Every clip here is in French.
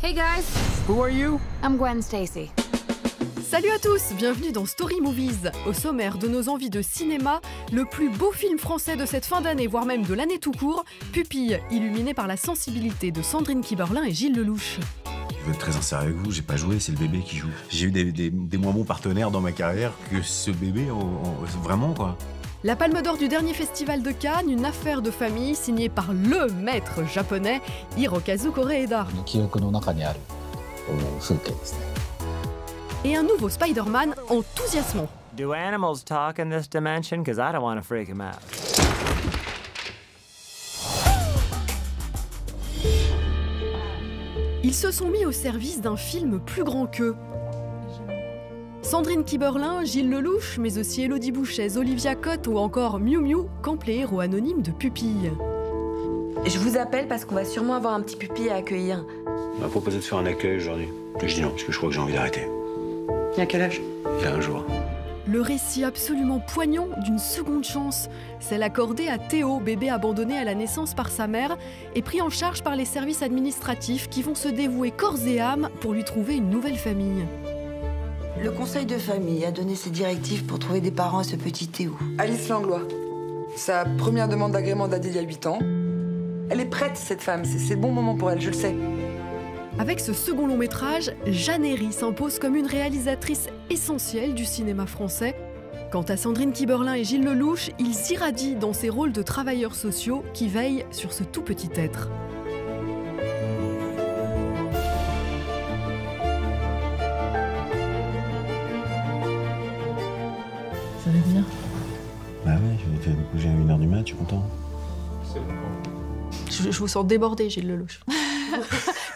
Hey guys, Who are you? I'm Gwen Stacy. Salut à tous, bienvenue dans Story Movies. Au sommaire de nos envies de cinéma, le plus beau film français de cette fin d'année, voire même de l'année tout court, Pupille, illuminé par la sensibilité de Sandrine Kiberlin et Gilles Lelouch. Je veux être très sincère avec vous, j'ai pas joué, c'est le bébé qui joue. J'ai eu des moins bons partenaires dans ma carrière que ce bébé, vraiment quoi. La Palme d'Or du dernier festival de Cannes, une affaire de famille signée par le maître japonais Hirokazu Koreeda. 記憶の中にある風景ですね。 Et un nouveau Spider-Man enthousiasmant. Do animals talk in this dimension? Because I don't want to freak them out. Ils se sont mis au service d'un film plus grand qu'eux. Sandrine Kiberlin, Gilles Lelouch, mais aussi Élodie Bouchez, Olivia Cotte ou encore Miu Miu campent les héros anonymes de Pupille. Je vous appelle parce qu'on va sûrement avoir un petit pupille à accueillir. On m'a proposé de faire un accueil aujourd'hui. Je dis non, parce que je crois que j'ai envie d'arrêter. Il y a quel âge? Il y a un jour. Le récit absolument poignant d'une seconde chance, celle accordée à Théo, bébé abandonné à la naissance par sa mère, et pris en charge par les services administratifs qui vont se dévouer corps et âme pour lui trouver une nouvelle famille. Le conseil de famille a donné ses directives pour trouver des parents à ce petit Théo. Alice Langlois. Sa première demande d'agrément date d'il y a 8 ans. Elle est prête, cette femme. C'est le bon moment pour elle, je le sais. Avec ce second long métrage, Jeanne Herry s'impose comme une réalisatrice essentielle du cinéma français. Quant à Sandrine Kiberlin et Gilles Lelouch, ils irradient dans ces rôles de travailleurs sociaux qui veillent sur ce tout petit être. Ça va bien. Bah ouais, je vais bouger à 1h du mat, tu es content? Je vous sens débordé, Gilles Lelouch.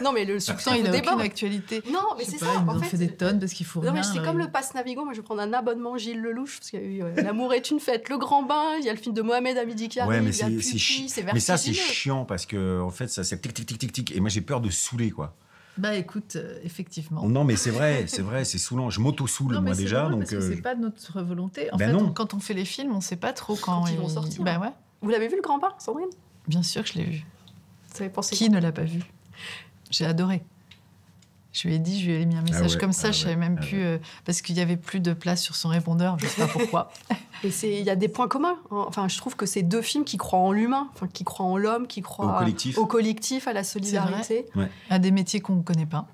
Non, mais le succès, Il a déborde. aucune actualité. Non, mais Je sais c'est pas, ça. il nous En en fait, fait des tonnes parce qu'il faut non, rien. mais c'est comme le pass Navigo. Moi, je vais prendre un abonnement Gilles Lelouch parce qu'il y a eu L'amour est une fête, Le Grand Bain, il y a le film de Mohamed Hamidi qui arrive, Ouais, mais il y a Pupille, c'est mais ça c'est vertigineux. chiant parce que en fait ça c'est tic tic tic tic tic et moi j'ai peur de saouler quoi. Bah écoute, effectivement. Non mais c'est vrai, c'est saoulant. Je m'auto-soule Non, mais moi c'est déjà drôle donc. parce que c'est pas de notre volonté. En Ben fait, non. quand on fait les films, on sait pas trop quand Quand ils vont sortir. Bah ouais, Vous l'avez vu, Le Grand Bain, Sandrine? bien sûr que je l'ai vu. Vous avez pensé Qui ne l'a pas vu? J'ai adoré. Je lui ai dit, je lui ai mis un message ouais, comme ça, ah je savais ouais, même ah plus parce qu'il y avait plus de place sur son répondeur, je sais pas pourquoi. Et il y a des points communs. Enfin, je trouve que c'est deux films qui croient en l'humain, enfin, qui croient en l'homme, qui croient Au collectif. à la solidarité. À des métiers qu'on ne connaît pas,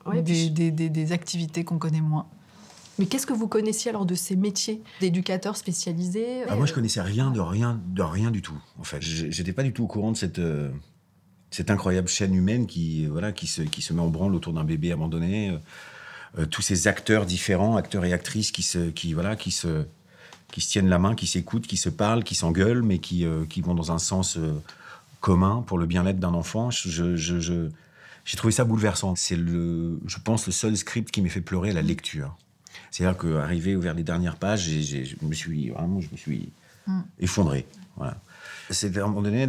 Ouais, des activités qu'on connaît moins. Mais qu'est-ce que vous connaissiez alors de ces métiers d'éducateurs spécialisés? Ah, moi, je connaissais rien de rien du tout, en fait. J'étais pas du tout au courant de cette incroyable chaîne humaine qui se met en branle autour d'un bébé abandonné. Tous ces acteurs différents, acteurs et actrices qui se tiennent la main, qui s'écoutent, qui se parlent, qui s'engueulent, mais qui vont dans un sens commun pour le bien-être d'un enfant. J'ai trouvé ça bouleversant. C'est je pense, le seul script qui m'ait fait pleurer à la lecture. C'est-à-dire qu'arrivé vers les dernières pages, je me suis effondré. Voilà. C'est à un moment donné,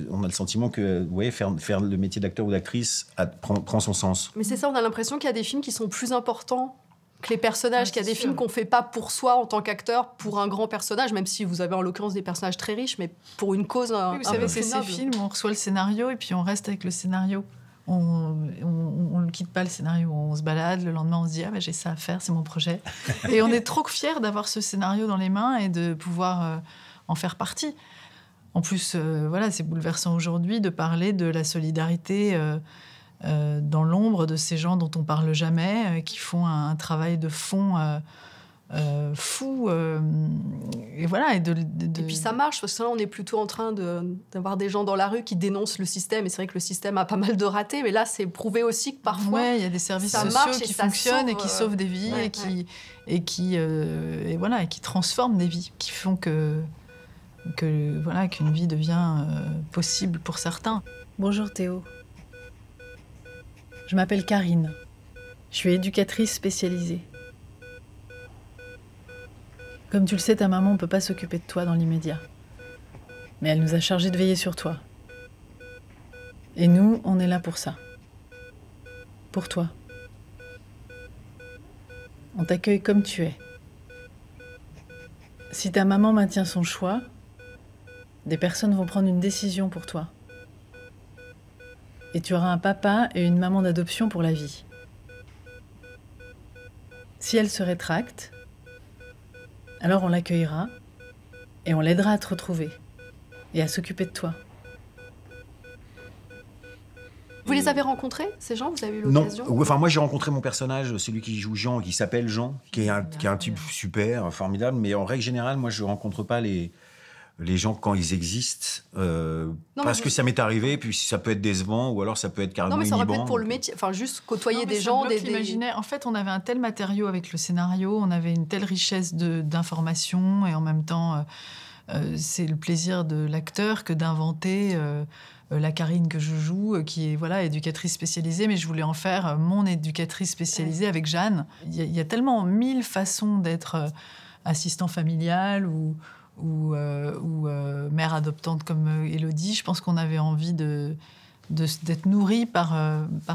on a le sentiment que faire le métier d'acteur ou d'actrice prend son sens. Mais c'est ça, on a l'impression qu'il y a des films qui sont plus importants que les personnages, qu'il y a des c'est films sûr. qu'on fait pas pour soi en tant qu'acteur, pour un grand personnage, même si vous avez en l'occurrence des personnages très riches, mais pour une cause Oui, vous savez, c'est ces noble. films où on reçoit le scénario et puis on reste avec le scénario. On ne quitte pas le scénario, on se balade, le lendemain on se dit « Ah, bah, j'ai ça à faire, c'est mon projet ». Et on est trop fiers d'avoir ce scénario dans les mains et de pouvoir en faire partie. En plus, voilà, c'est bouleversant aujourd'hui de parler de la solidarité dans l'ombre de ces gens dont on parle jamais, qui font un travail de fond fou. Et voilà. Et puis ça marche, parce que là, on est plutôt en train d'avoir des gens dans la rue qui dénoncent le système, et c'est vrai que le système a pas mal de ratés, mais là, c'est prouvé aussi que parfois... Ouais, il y a des services ça sociaux marche et qui ça fonctionnent et sauve, qui sauvent des vies ouais, et qui transforment des vies, qui font qu'une vie devient possible pour certains. Bonjour Théo. Je m'appelle Karine. Je suis éducatrice spécialisée. Comme tu le sais, ta maman ne peut pas s'occuper de toi dans l'immédiat. Mais elle nous a chargés de veiller sur toi. Et nous, on est là pour ça. Pour toi. On t'accueille comme tu es. Si ta maman maintient son choix, des personnes vont prendre une décision pour toi. Et tu auras un papa et une maman d'adoption pour la vie. Si elle se rétracte, alors on l'accueillera et on l'aidera à te retrouver et à s'occuper de toi. Vous les avez rencontrés, ces gens? Vous avez eu Non, l'occasion? enfin moi j'ai rencontré mon personnage, celui qui joue Jean, qui s'appelle Jean, qui est un type super, formidable, mais en règle générale, moi je rencontre pas les gens quand ils existent, parce que ça m'est arrivé, puis ça peut être décevant, ou alors ça peut être carrément Non, mais ça aurait pu inhibant. être pour le métier, enfin juste côtoyer Non, mais des ça gens, bloque des... l'imaginaire. En fait, on avait un tel matériau avec le scénario, on avait une telle richesse d'informations, et en même temps, c'est le plaisir de l'acteur que d'inventer la Karine que je joue, qui est voilà, éducatrice spécialisée, mais je voulais en faire mon éducatrice spécialisée avec Jeanne. Il y a tellement 1000 façons d'être assistant familial ou mère adoptante comme Élodie. Je pense qu'on avait envie d'être nourris par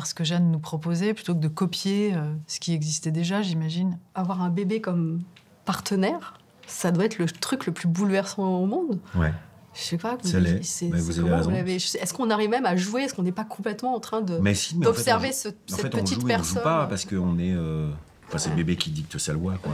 ce que Jeanne nous proposait, plutôt que de copier ce qui existait déjà, j'imagine. Avoir un bébé comme partenaire, ça doit être le truc le plus bouleversant au monde. Ouais. Je sais pas. Ça l'est, mais vous avez raison. Est-ce qu'on arrive même à jouer? Est-ce qu'on n'est pas complètement en train d'observer cette petite personne? On joue pas parce qu'on est... Enfin, c'est le bébé qui dicte sa loi, quoi.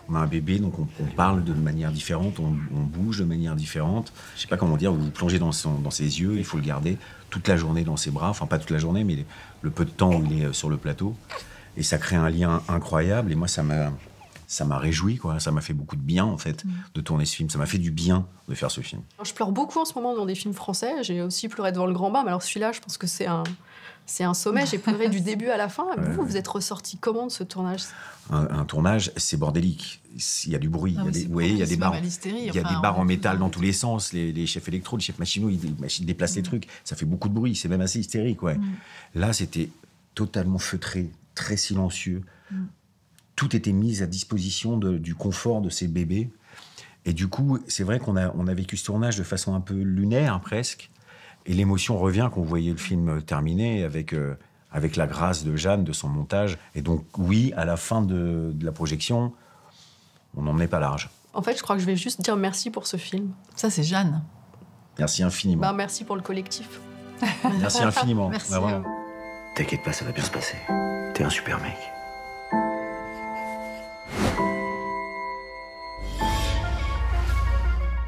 On a un bébé, donc on parle de manière différente, on bouge de manière différente. Je sais pas comment dire, vous vous plongez dans ses yeux, il faut le garder toute la journée dans ses bras. Enfin, pas toute la journée, mais le peu de temps où il est sur le plateau. Et ça crée un lien incroyable. Et moi, ça m'a réjoui, quoi. Ça m'a fait beaucoup de bien, en fait, de tourner ce film. Ça m'a fait du bien de faire ce film. Alors, je pleure beaucoup en ce moment dans des films français. J'ai aussi pleuré devant Le Grand Bain, mais alors celui-là, je pense que c'est un sommet. J'ai pleuré du début à la fin. Vous êtes ressorti comment de ce tournage? Un tournage, c'est bordélique. Il y a du bruit. Il y a des barres en métal dans tous les sens. Les chefs électro, les chefs machinaux, ils déplacent les trucs. Ça fait beaucoup de bruit. C'est même assez hystérique. Ouais. Là, c'était totalement feutré, très silencieux. Tout était mis à disposition du confort de ces bébés. Et du coup, c'est vrai qu'on a vécu ce tournage de façon un peu lunaire, presque. Et l'émotion revient quand vous voyez le film terminé avec la grâce de Jeanne, de son montage. Et donc, oui, à la fin de la projection, on n'en est pas large. En fait, je crois que je vais juste dire merci pour ce film. Ça, c'est Jeanne. Merci infiniment. Merci pour le collectif. Merci infiniment. Merci. Vraiment. T'inquiète pas, ça va bien se passer. T'es un super mec.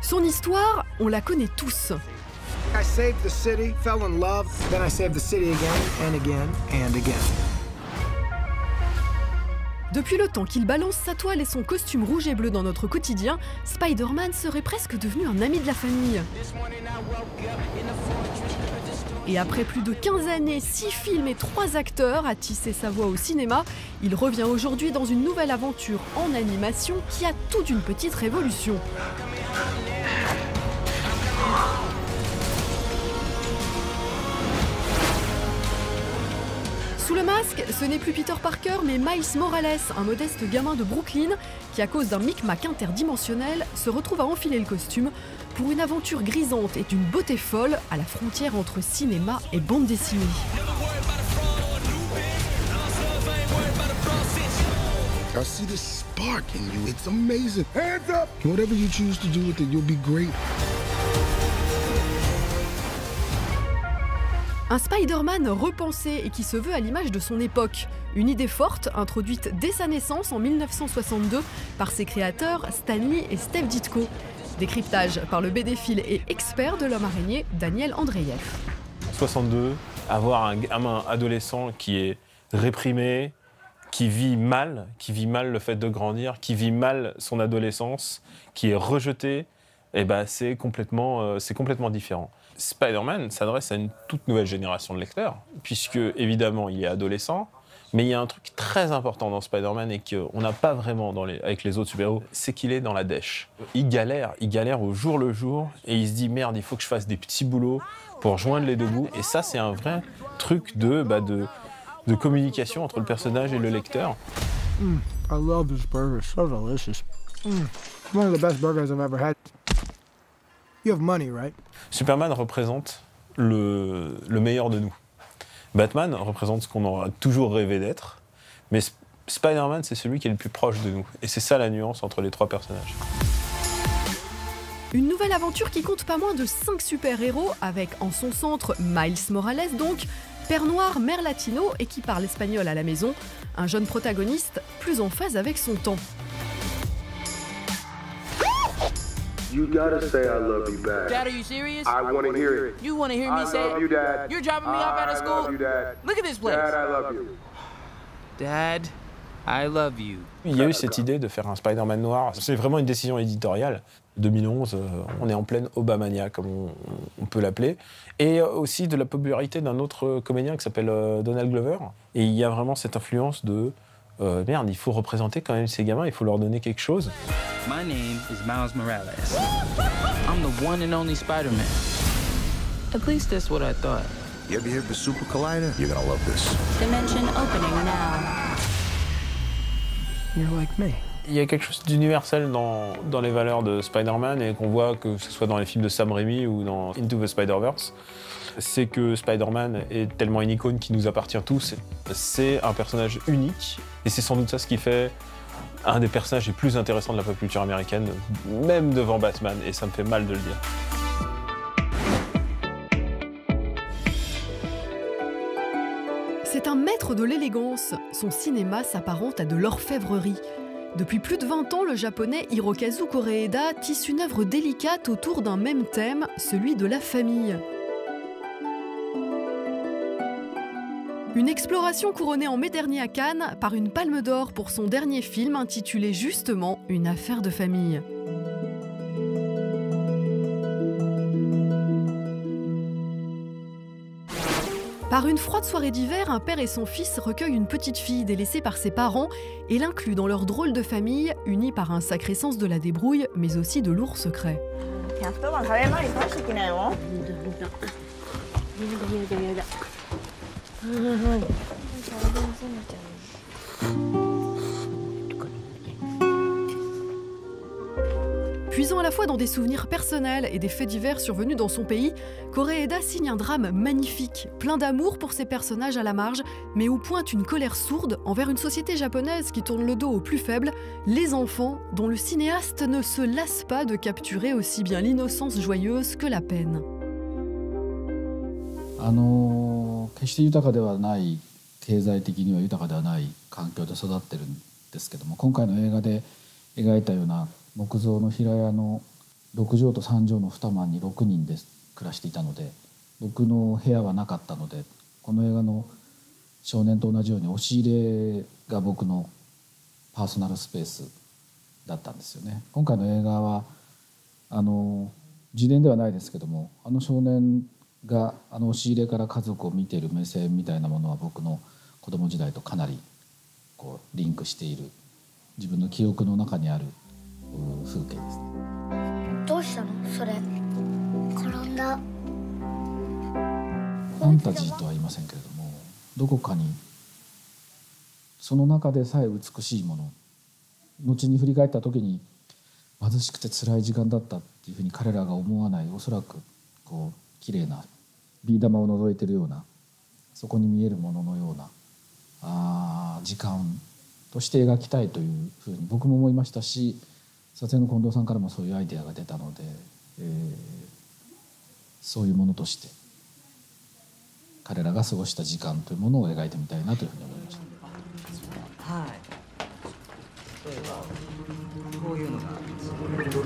Son histoire, on la connaît tous. I saved the city, fell in love, then I saved the city again and again and again. Depuis le temps qu'il balance sa toile et son costume rouge et bleu dans notre quotidien, Spider-Man serait presque devenu un ami de la famille. Et après plus de 15 années, 6 films et 3 acteurs à tisser sa voix au cinéma, il revient aujourd'hui dans une nouvelle aventure en animation qui a tout d'une petite révolution. Sous le masque, ce n'est plus Peter Parker, mais Miles Morales, un modeste gamin de Brooklyn, qui à cause d'un micmac interdimensionnel, se retrouve à enfiler le costume pour une aventure grisante et d'une beauté folle à la frontière entre cinéma et bande dessinée. I see this spark in you. It's amazing. Hands up! Whatever you choose to do with it, you'll be great. Un Spider-Man repensé et qui se veut à l'image de son époque. Une idée forte, introduite dès sa naissance en 1962 par ses créateurs Stan Lee et Steve Ditko. Décryptage par le BD-phile et expert de l'homme araignée, Daniel Andreev. 62, avoir un gamin adolescent qui est réprimé, qui vit mal le fait de grandir, qui vit mal son adolescence, qui est rejeté, et c'est complètement différent. Spider-Man s'adresse à une toute nouvelle génération de lecteurs, puisque évidemment il est adolescent, mais il y a un truc très important dans Spider-Man et qu'on n'a pas vraiment avec les autres super-héros, c'est qu'il est dans la dèche. Il galère au jour le jour, et il se dit merde, il faut que je fasse des petits boulots pour joindre les deux bouts. Et ça, c'est un vrai truc de communication entre le personnage et le lecteur. I love this burger, so delicious. One of the best burgers I've ever had. You have money, right? Superman représente le meilleur de nous. Batman représente ce qu'on aura toujours rêvé d'être, mais Spider-Man, c'est celui qui est le plus proche de nous. Et c'est ça la nuance entre les trois personnages. Une nouvelle aventure qui compte pas moins de 5 super-héros, avec en son centre Miles Morales donc, Père noir, mère latino et qui parle espagnol à la maison, un jeune protagoniste plus en phase avec son temps. You gotta say I love you back. Dad, are you serious? I wanna hear it. You wanna hear me say it? I love you, Dad. You're dropping me off out of school? I love you, Dad. Look at this place. Dad, I love you. Dad, I love you. Il y a eu cette idée de faire un Spider-Man noir. C'est vraiment une décision éditoriale. 2011, on est en pleine Obamania, comme on peut l'appeler. Et aussi de la popularité d'un autre comédien qui s'appelle Donald Glover. Et il y a vraiment cette influence de merde, il faut représenter quand même ces gamins, il faut leur donner quelque chose. My name is Miles Morales. I'm the one and only Spider-Man. At least that's what I thought. You ever hear of a Super Collider? You're gonna love this. Dimension opening now. You're like me. Il y a quelque chose d'universel dans les valeurs de Spider-Man et qu'on voit que ce soit dans les films de Sam Raimi ou dans Into the Spider-Verse. C'est que Spider-Man est tellement une icône qui nous appartient tous. C'est un personnage unique et c'est sans doute ça ce qui fait un des personnages les plus intéressants de la pop culture américaine, même devant Batman, et ça me fait mal de le dire. C'est un maître de l'élégance. Son cinéma s'apparente à de l'orfèvrerie. Depuis plus de 20 ans, le japonais Hirokazu Koreeda tisse une œuvre délicate autour d'un même thème, celui de la famille. Une exploration couronnée en mai dernier à Cannes par une palme d'or pour son dernier film intitulé justement « Une affaire de famille ». Par une froide soirée d'hiver, un père et son fils recueillent une petite fille délaissée par ses parents et l'incluent dans leur drôle de famille, unie par un sacré sens de la débrouille, mais aussi de lourds secrets. Puisant à la fois dans des souvenirs personnels et des faits divers survenus dans son pays, Koreeda signe un drame magnifique, plein d'amour pour ses personnages à la marge, mais où pointe une colère sourde envers une société japonaise qui tourne le dos aux plus faibles, les enfants, dont le cinéaste ne se lasse pas de capturer aussi bien l'innocence joyeuse que la peine. 決して豊かではない経済的には豊かではない環境で育ってるんですけども、今回の映画で描いたような木造の平屋の6畳と3畳の2間に6人で暮らしていたので、僕の部屋はなかったので、この映画の少年と同じように押し入れが僕のパーソナルスペースだったんですよね。今回の映画は自伝ではないですけども、少年が押し入れから家族を見ている目線みたいなものは僕の子供時代とかなりこうリンクしている、自分の記憶の中にある風景ですね。どうしたのそれ？転んだ。ファンタジーとは言いませんけれども、どこかにその中でさえ美しいもの、後に振り返った時に貧しくて辛い時間だったっていうふうに彼らが思わない、おそらくこう綺麗なビー玉を覗いているような、そこに見えるもののような時間として描きたいというふうに僕も思いましたし、撮影の近藤さんからもそういうアイデアが出たので、そういうものとして彼らが過ごした時間というものを描いてみたいなというふうに思いました。はい。例えばこういうのがいろん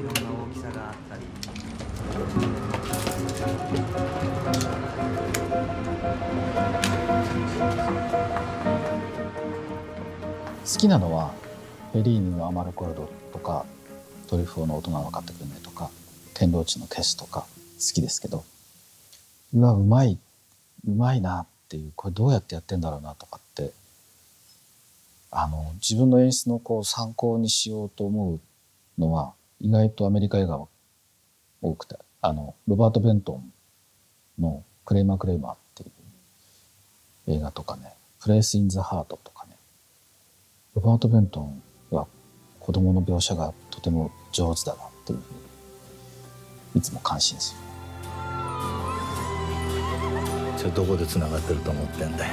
な大きさがあったり。好きなのはフェリーニのアマルコルドとかトリュフォーの大人は分かってくれないとか天狼地のケスとか好きですけど、うまいなっていう、これどうやってやってんだろうなとかって自分の演出のこう参考にしようと思うのは意外とアメリカ映画は多くて、ロバート・ベントンの「クレイマー・クレイマー」っていう映画とかね、「プレイス・イン・ザ・ハート」とかね、ロバート・ベントンは子供の描写がとても上手だなっていうふうにいつも感心する。それどこでつながってると思ってんだよ。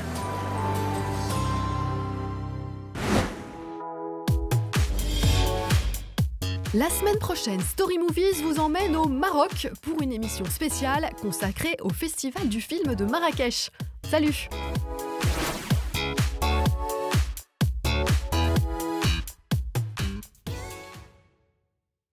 La semaine prochaine, Story Movies vous emmène au Maroc pour une émission spéciale consacrée au Festival du film de Marrakech. Salut!